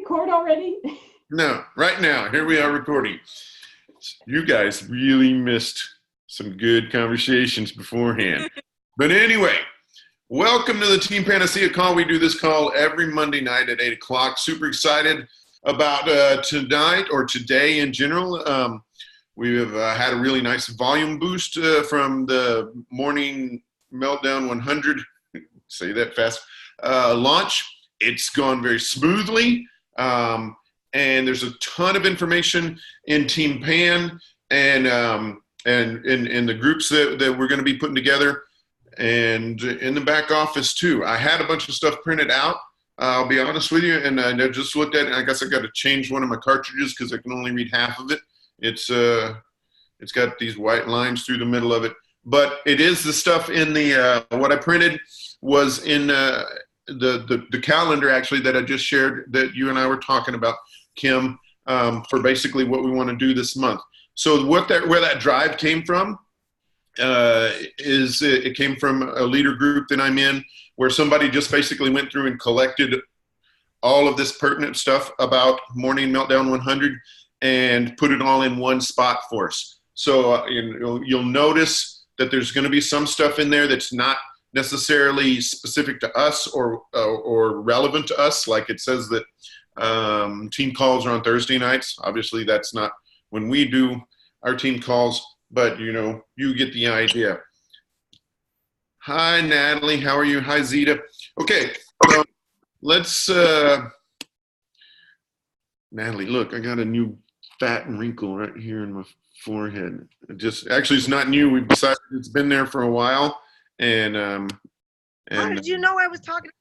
record already? No, right now, here we are recording. You guys really missed some good conversations beforehand. But anyway, welcome to the Team Panacea call. We do this call every Monday night at 8 o'clock. Super excited about tonight or today in general. We have had a really nice volume boost from the Morning Meltdown 100, say that fast, launch. It's gone very smoothly. And there's a ton of information in Team Pan and in the groups that we're going to be putting together, and in the back office too. I had a bunch of stuff printed out, I'll be honest with you, and I just looked at it, and I guess I got to change one of my cartridges because I can only read half of it. It's got these white lines through the middle of it, but it is the stuff in the what I printed was in the calendar actually that I just shared that you and I were talking about, Kim, for basically what we want to do this month. So where that drive came from is it came from a leader group that I'm in, where somebody just basically went through and collected all of this pertinent stuff about Morning Meltdown 100 and put it all in one spot for us. So you'll notice that there's going to be some stuff in there that's not necessarily specific to us or relevant to us. Like it says that team calls are on Thursday nights. Obviously, that's not when we do our team calls, but you get the idea. Hi, Natalie. How are you? Hi, Zeta. Okay, so let's, Natalie, look, I got a new fat wrinkle right here in my forehead. Actually, it's not new. We've decided it's been there for a while. And how did you know I was talking?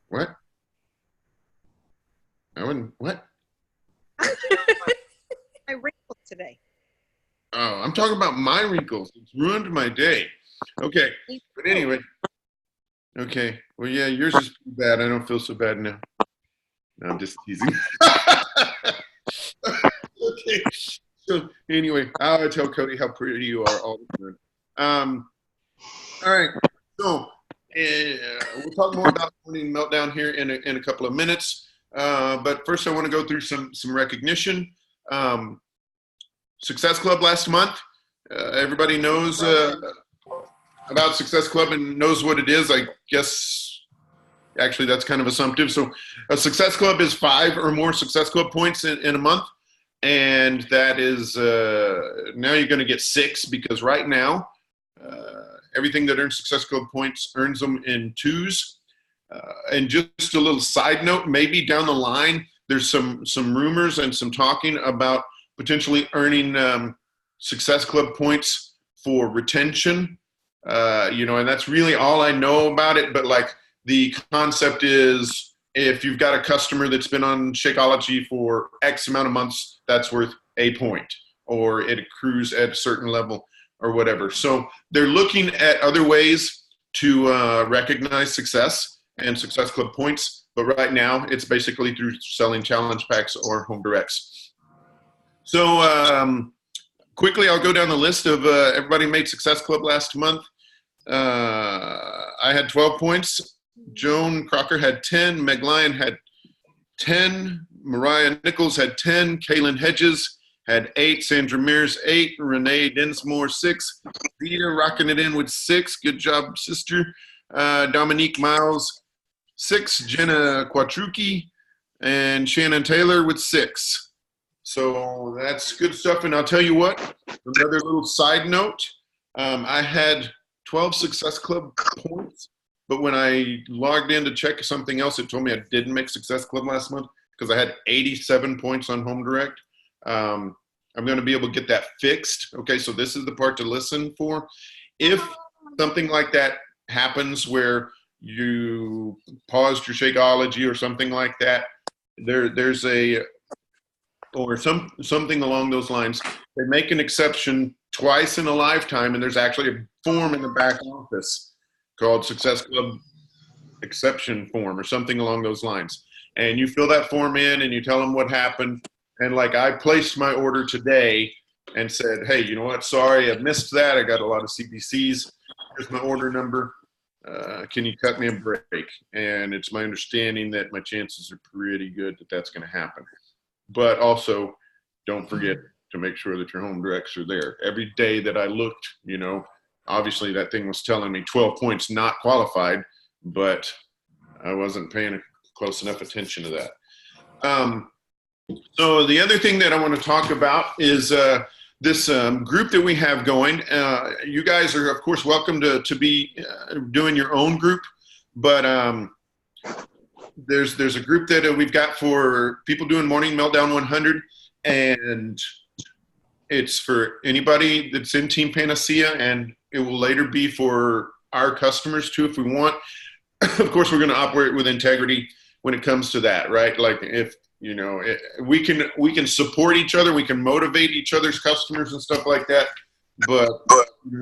What? I wouldn't. What? My wrinkles today. Oh, I'm talking about my wrinkles. It's ruined my day. Okay, but anyway. Okay. Well, yeah, yours is pretty bad. I don't feel so bad now. No, I'm just teasing. Okay. So anyway, I tell Cody how pretty you are all the time. All right. So we'll talk more about Morning Meltdown here in a couple of minutes. But first, I want to go through some recognition. Success Club last month. Everybody knows about Success Club and knows what it is. I guess actually that's kind of assumptive. So a Success Club is 5 or more Success Club points in a month. And that is now you're going to get 6 because right now everything that earns Success Club points earns them in 2s. And just a little side note, maybe down the line, there's some rumors and some talking about potentially earning Success Club points for retention, and that's really all I know about it. But like the concept is if you've got a customer that's been on Shakeology for X amount of months, that's worth a point, or it accrues at a certain level or whatever. So they're looking at other ways to recognize success and Success Club points, but right now it's basically through selling challenge packs or home directs. So quickly, I'll go down the list of everybody made Success Club last month. I had 12 points. Joan Crocker had 10. Meg Lyon had 10. Mariah Nichols had 10. Kaylin Hedges had 8. Sandra Mears 8. Renee Densmore 6. Vita rocking it in with 6. Good job, sister. Dominique Miles 6. Jenna Quatrucci and Shannon Taylor with 6. So that's good stuff. And I'll tell you what, another little side note, I had 12 Success Club points, but when I logged in to check something else, it told me I didn't make Success Club last month because I had 87 points on Home Direct. I'm going to be able to get that fixed. Okay, so this is the part to listen for. If something like that happens where you paused your Shakeology or something like that, there's a or something along those lines, they make an exception twice in a lifetime, and there's actually a form in the back office called Success Club exception form or something along those lines. And you fill that form in and you tell them what happened. And like I placed my order today and said, hey, you know what? Sorry, I missed that. I got a lot of CPCs. Here's my order number. can you cut me a break? And it's my understanding that my chances are pretty good that that's going to happen. But also, don't forget to make sure that your home directs are there. Every day that I looked, obviously that thing was telling me 12 points not qualified, but I wasn't paying close enough attention to that. So the other thing that I want to talk about is this group that we have going. You guys are, of course, welcome to be doing your own group, but there's a group that we've got for people doing Morning Meltdown 100, and it's for anybody that's in Team Panacea, and it will later be for our customers too if we want. Of course, we're going to operate with integrity when it comes to that, right? Like if we can support each other, we can motivate each other's customers and stuff like that, but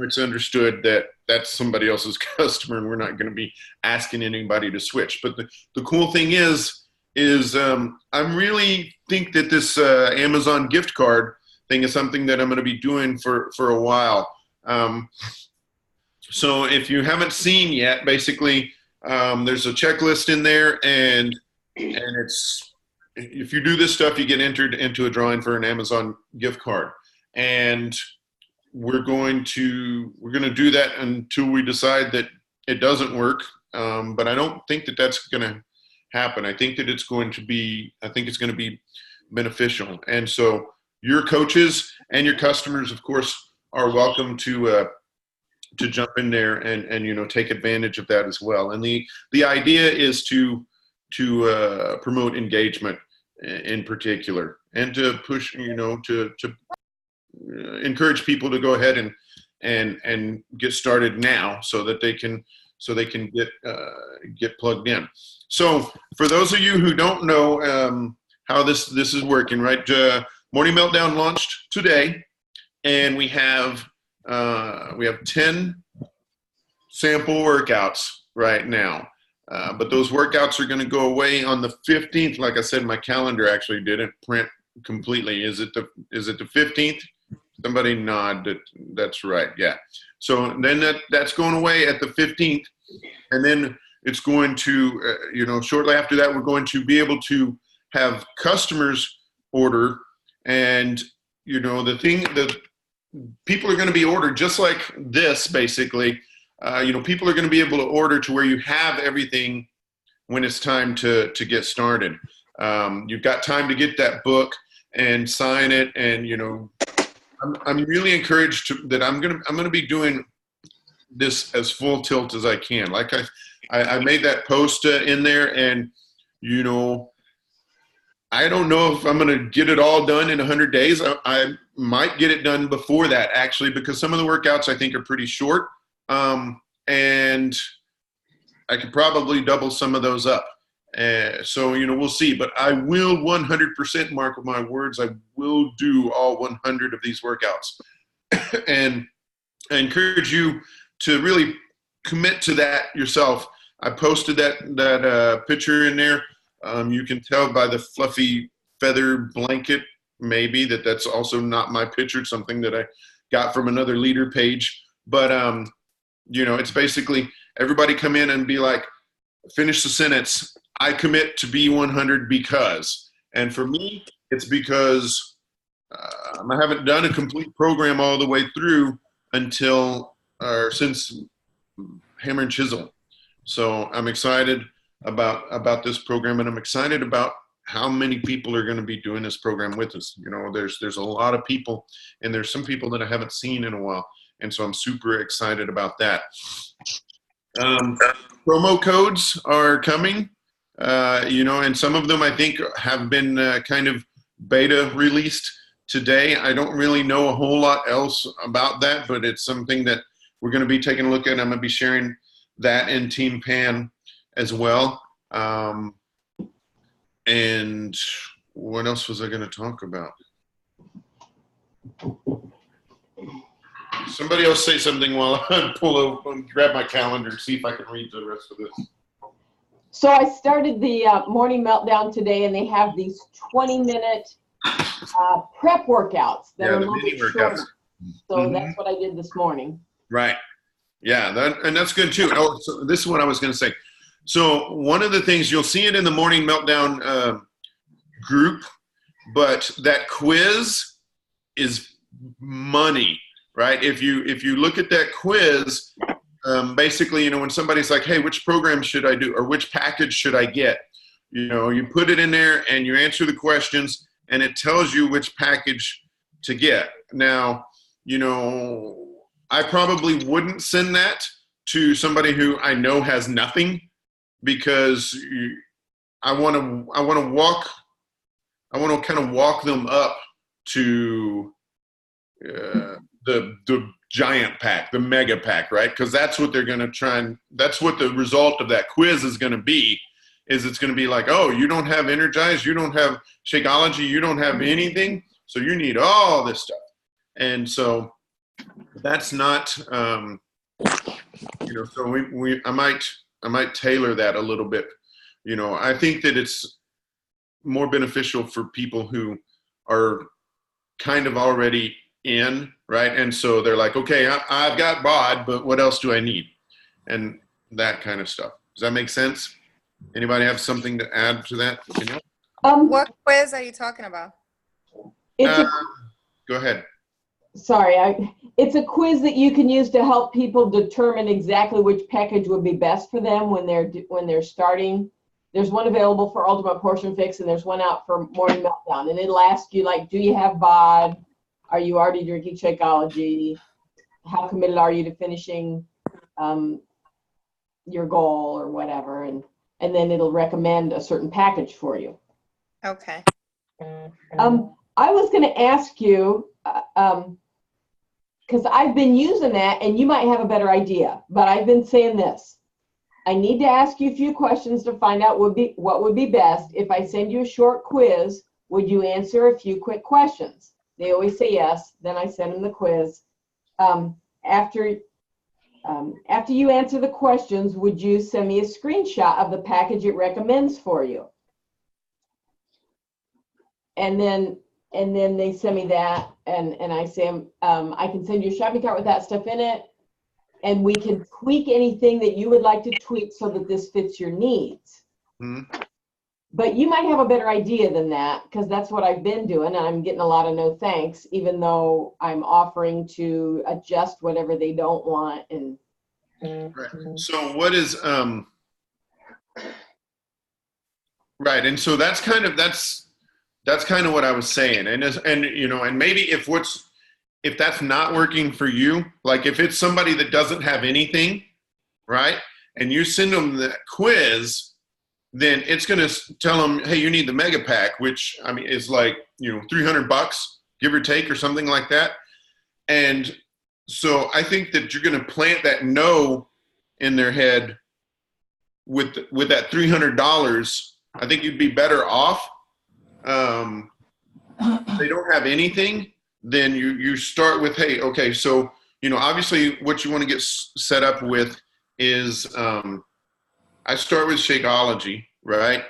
it's understood that that's somebody else's customer, and we're not going to be asking anybody to switch. But the cool thing is I really think that this Amazon gift card thing is something that I'm going to be doing for a while. So if you haven't seen yet, basically there's a checklist in there, and it's, if you do this stuff, you get entered into a drawing for an Amazon gift card. And we're going to do that until we decide that it doesn't work. But I don't think that that's going to happen. I think that it's going to be beneficial. And so your coaches and your customers, of course, are welcome to jump in there and take advantage of that as well. And the idea is to promote engagement in particular, and to push, to encourage people to go ahead and get started now, so they can get plugged in. So for those of you who don't know how this is working, right? Morning Meltdown launched today, and we have 10 sample workouts right now. But those workouts are going to go away on the 15th. Like I said, my calendar actually didn't print completely. Is it the 15th? Somebody nod. That's right. Yeah. So then that's going away at the 15th, and then it's going to, shortly after that, we're going to be able to have customers order, and the people are going to be ordered just like this, basically. People are going to be able to order to where you have everything when it's time to get started. You've got time to get that book and sign it, and I'm really encouraged that I'm gonna be doing this as full tilt as I can. Like I made that post in there, and I don't know if I'm gonna get it all done in 100 days. I might get it done before that, actually, because some of the workouts I think are pretty short. And I could probably double some of those up. So, we'll see, but I will 100% mark my words. I will do all 100 of these workouts. And I encourage you to really commit to that yourself. I posted that picture in there. You can tell by the fluffy feather blanket, maybe, that's also not my picture. It's something that I got from another leader page. But, it's basically everybody come in and be like, finish the sentence, I commit to be 100 because. And for me, it's because I haven't done a complete program all the way through since Hammer and Chisel. So I'm excited about this program, and I'm excited about how many people are going to be doing this program with us. There's a lot of people, and there's some people that I haven't seen in a while. And so I'm super excited about that. Promo codes are coming, and some of them I think have been kind of beta released today. I don't really know a whole lot else about that, but it's something that we're going to be taking a look at. I'm going to be sharing that in Team Pan as well. And what else was I going to talk about? Somebody else say something while I pull over and grab my calendar and see if I can read the rest of this. So I started the Morning Meltdown today, and they have these 20-minute prep workouts that are a little bit shorter. So that's what I did this morning. Right. Yeah, and that's good too. Oh, so this is what I was going to say. So one of the things you'll see it in the morning meltdown group, but that quiz is money, right? If you look at that quiz, basically, you know, when somebody's like, "Hey, which program should I do, or which package should I get?" You know, you put it in there and you answer the questions, and it tells you which package to get. Now, you know, I probably wouldn't send that to somebody who I know has nothing, because I want to kind of walk them up to the giant pack, the mega pack, right? Because that's what they're going to try, and that's what the result of that quiz is going to be. Is it's going to be like, oh, you don't have Energize, you don't have Shakeology, you don't have anything, so you need all this stuff. And so that's not, you know, so I might tailor that a little bit. You know, I think that it's more beneficial for people who are kind of already in, right? And so they're like, okay, I've got BOD, but what else do I need? And that kind of stuff. Does that make sense? Anybody have something to add to that? You know? What quiz are you talking about? Go ahead. Sorry, it's a quiz that you can use to help people determine exactly which package would be best for them when they're starting. There's one available for Ultimate Portion Fix, and there's one out for Morning Meltdown. And it'll ask you, like, do you have BOD? Are you already drinking Shakeology? How committed are you to finishing your goal or whatever? And then it'll recommend a certain package for you. Okay. I was going to ask you, because I've been using that, and you might have a better idea, but I've been saying this. I need to ask you a few questions to find out what would be best. If I send you a short quiz, would you answer a few quick questions? They always say yes. Then I send them the quiz. After you answer the questions, would you send me a screenshot of the package it recommends for you? And then they send me that, and I say, I can send you a shopping cart with that stuff in it, and we can tweak anything that you would like to tweak so that this fits your needs. Mm-hmm. But you might have a better idea than that, because that's what I've been doing, and I'm getting a lot of no thanks, even though I'm offering to adjust whatever they don't want. And right. So what is right, and so that's kind of what I was saying, and you know, and maybe if that's not working for you, like if it's somebody that doesn't have anything, right, and you send them the quiz, then it's going to tell them, hey, you need the mega pack, which I mean is like, you know, $300, give or take, or something like that. And so I think that you're going to plant that no in their head with that $300. I think you'd be better off. If they don't have anything, then you start with, hey, okay, so, you know, obviously what you want to get set up with is, I start with Shakeology, right?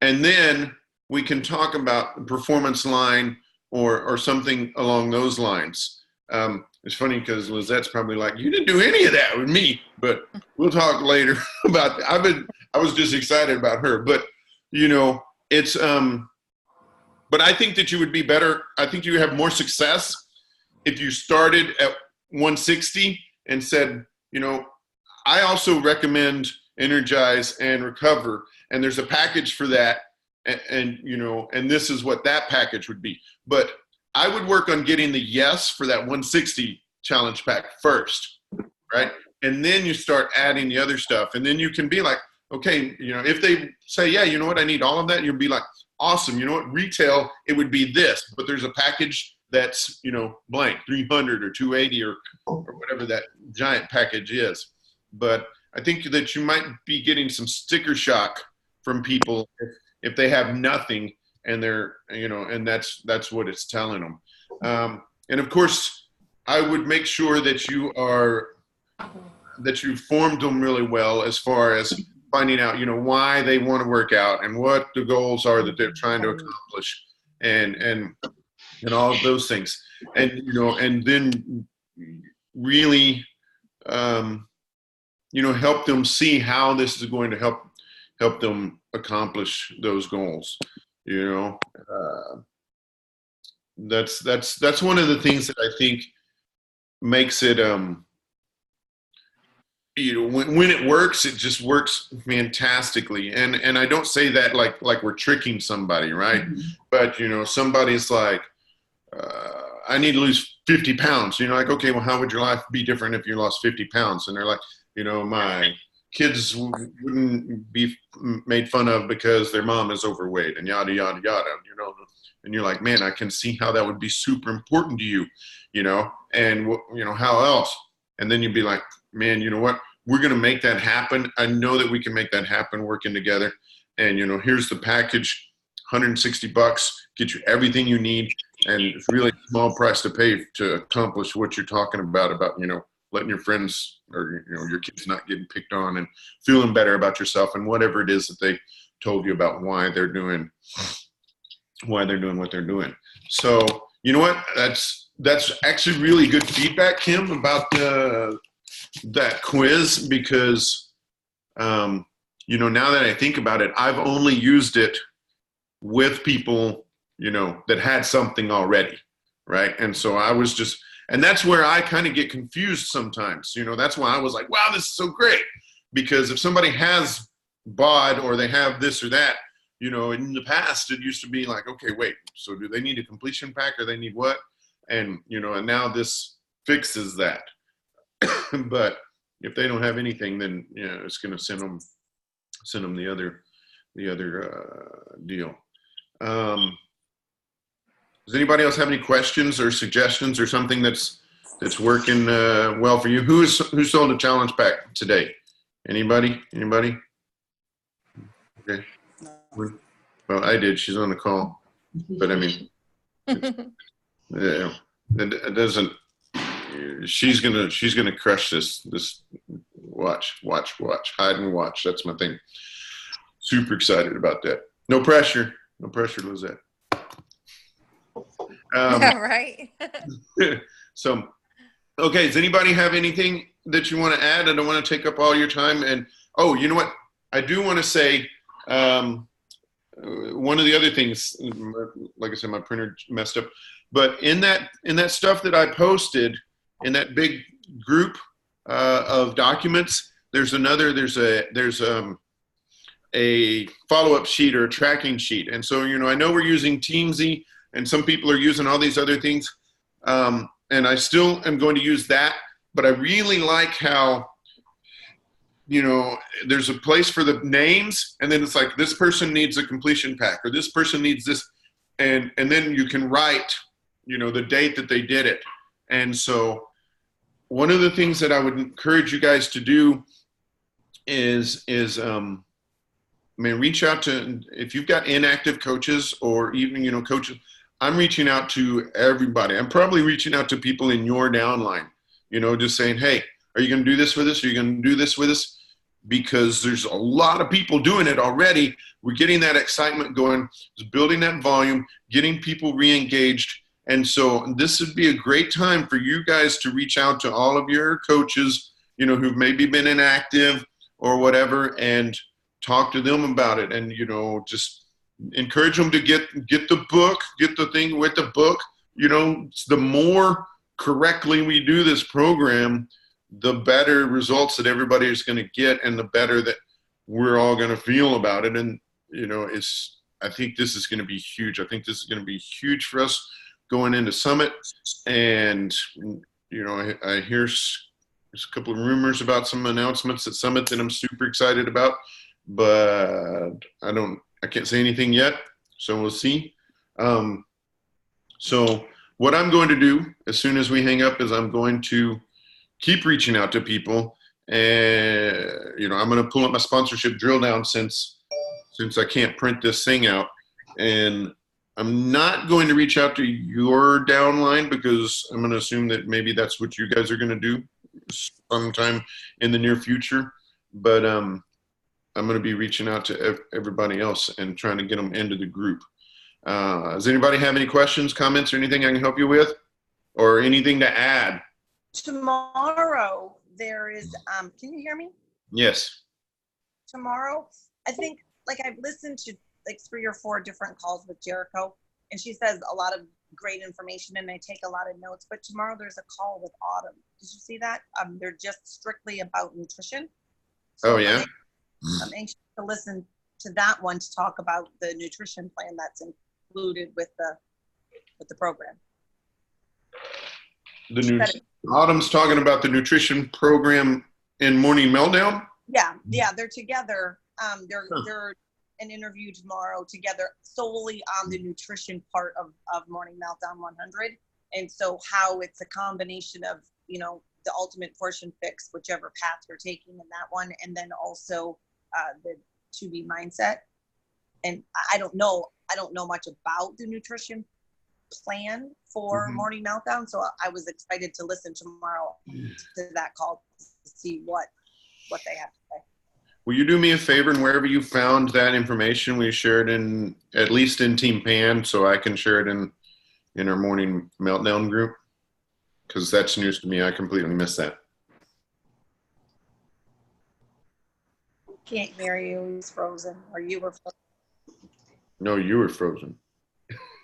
And then we can talk about the performance line or something along those lines. It's funny because Lizette's probably like, you didn't do any of that with me, but we'll talk later about that. I was just excited about her, but you know, it's, but I think that you would be better. I think you have more success if you started at 160 and said, you know, I also recommend Energize and Recover, and there's a package for that, and you know, and this is what that package would be. But I would work on getting the yes for that 160 challenge pack first, right? And then you start adding the other stuff, and then you can be like, okay, you know, if they say, yeah, you know what, I need all of that, you'll be like, awesome, you know what, retail, it would be this, but there's a package that's, you know, blank, 300 or 280 or whatever that giant package is. But I think that you might be getting some sticker shock from people if they have nothing and they're, you know, and that's what it's telling them. And of course, I would make sure that you formed them really well as far as finding out, you know, why they want to work out and what the goals are that they're trying to accomplish and all of those things. And, you know, and then really help them see how this is going to help them accomplish those goals. That's one of the things that I think makes it when it works, it just works fantastically. And I don't say that like we're tricking somebody, right? Mhm. But somebody's like, I need to lose 50 pounds. Like, okay, well, how would your life be different if you lost 50 pounds? And they're like, my kids wouldn't be made fun of because their mom is overweight and yada, yada, yada, and you're like, man, I can see how that would be super important to you, and how else? And then you'd be like, man, you know what? We're going to make that happen. I know that we can make that happen working together. And, here's the package, $160, get you everything you need. And it's really a small price to pay to accomplish what you're talking about, letting your friends or, your kids not getting picked on and feeling better about yourself and whatever it is that they told you about why they're doing what they're doing. So, you know what? That's actually really good feedback, Kim, about that quiz, because, now that I think about it, I've only used it with people, that had something already, right? And so I was and that's where I kind of get confused sometimes. That's why I was like, wow, this is so great. Because if somebody has BOD or they have this or that, in the past, it used to be like, okay, wait, so do they need a completion pack or they need what? And, and now this fixes that. But if they don't have anything, then, it's going to send them the other deal. Does anybody else have any questions or suggestions or something that's working well for you? Who sold a challenge pack today? Anybody? Okay. Well, I did. She's on the call, but I mean, yeah, it doesn't. She's gonna crush this. Watch, hide and watch. That's my thing. Super excited about that. No pressure, Lizette. Yeah, right. So, okay, does anybody have anything that you want to add? I don't want to take up all your time. And, oh, you know what? I do want to say one of the other things, like I said, my printer messed up. But in that stuff that I posted, in that big group of documents, there's a follow-up sheet or a tracking sheet. And so, I know we're using Teamsy, and some people are using all these other things. And I still am going to use that, but I really like how, there's a place for the names, and then it's like, this person needs a completion pack, or this person needs this. And then you can write, the date that they did it. And so one of the things that I would encourage you guys to do is reach out to, if you've got inactive coaches or even, coaches, I'm reaching out to everybody. I'm probably reaching out to people in your downline, just saying, hey, are you going to do this with us? Are you going to do this with us? Because there's a lot of people doing it already. We're getting that excitement going, building that volume, getting people re-engaged. And so this would be a great time for you guys to reach out to all of your coaches, who've maybe been inactive or whatever, and talk to them about it. And, just encourage them to get the book, get the thing with the book. The more correctly we do this program, the better results that everybody is going to get, and the better that we're all going to feel about it. And, I think this is going to be huge. I think this is going to be huge for us going into Summit. And, I hear there's a couple of rumors about some announcements at Summit that I'm super excited about, but I can't say anything yet, so we'll see. So what I'm going to do as soon as we hang up is I'm going to keep reaching out to people, and I'm going to pull up my sponsorship drill down since I can't print this thing out, and I'm not going to reach out to your downline because I'm going to assume that maybe that's what you guys are going to do sometime in the near future, but I'm going to be reaching out to everybody else and trying to get them into the group. Does anybody have any questions, comments, or anything I can help you with, or anything to add? Tomorrow there is, can you hear me? Yes. tomorrow. I think, like, I've listened to like 3 or 4 different calls with Jericho, and she says a lot of great information, and I take a lot of notes. But tomorrow there's a call with Autumn. Did you see that? They're just strictly about nutrition. Oh, yeah? I'm anxious to listen to that one to talk about the nutrition plan that's included with the program. Autumn's talking about the nutrition program in Morning Meltdown? Yeah, they're together. They're an interview tomorrow together solely on the nutrition part of Morning Meltdown 100. And so how it's a combination of, the ultimate portion fix, whichever path you're taking in that one, and then also the 2B mindset. And I don't know much about the nutrition plan for Morning Meltdown, so I was excited to listen tomorrow to that call to see what they have to say. Will you do me a favor, and wherever you found that information, will you share it in, at least in Team Pan, so I can share it in our Morning Meltdown group? Because that's news to me. I completely missed that. Can't hear you. He's frozen, or you were frozen. No, you were frozen.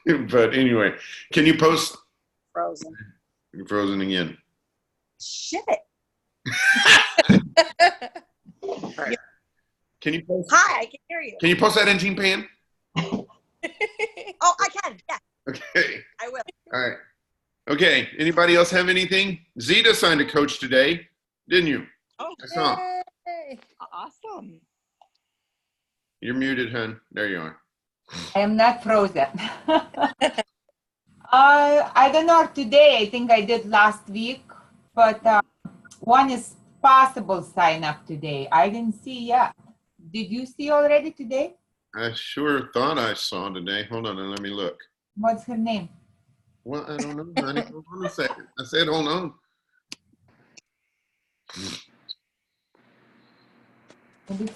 But anyway, can you post? Frozen. You're frozen again. Shit. Can you post? Hi, I can hear you. Can you post that in Team Pan? Oh, I can. Yeah, Okay. I will. All right. Okay. Anybody else have anything? Zeta signed a coach today, didn't you? Oh, I saw. Yay. awesome. You're muted, hon. There you are. I am not frozen. I don't know today. I think I did last week, but one is possible sign up today. I didn't see yet. Did you see already today? I sure thought I saw today. Hold on and let me look. What's her name? Well, I don't know, honey. Hold on a second. I said, hold on.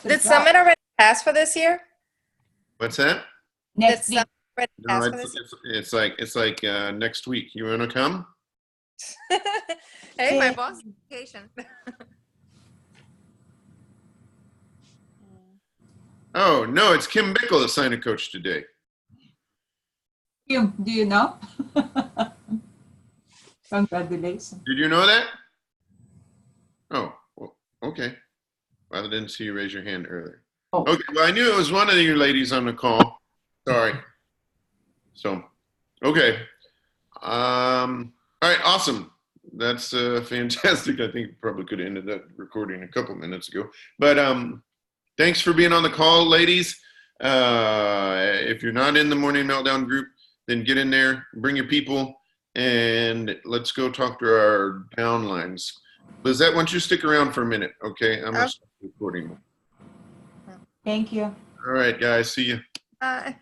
Did Summit already pass for this year? What's that? Next Did week. Summit already No, pass for this year? it's like next week. You want to come? Hey, my boss is on vacation. Oh, no, it's Kim Bickle that signed a coach today. Kim, do you know? Congratulations. Did you know that? Oh, well, okay. Well, I didn't see you raise your hand earlier. Oh. Okay, well, I knew it was one of you ladies on the call. Sorry. So, okay. All right, awesome. That's fantastic. I think probably could have ended that recording a couple minutes ago. But thanks for being on the call, ladies. If you're not in the Morning Meltdown group, then get in there, bring your people, and let's go talk to our downlines. Lizette, why don't you stick around for a minute, okay? I'm going to start recording. Thank you. All right, guys. See you. Bye.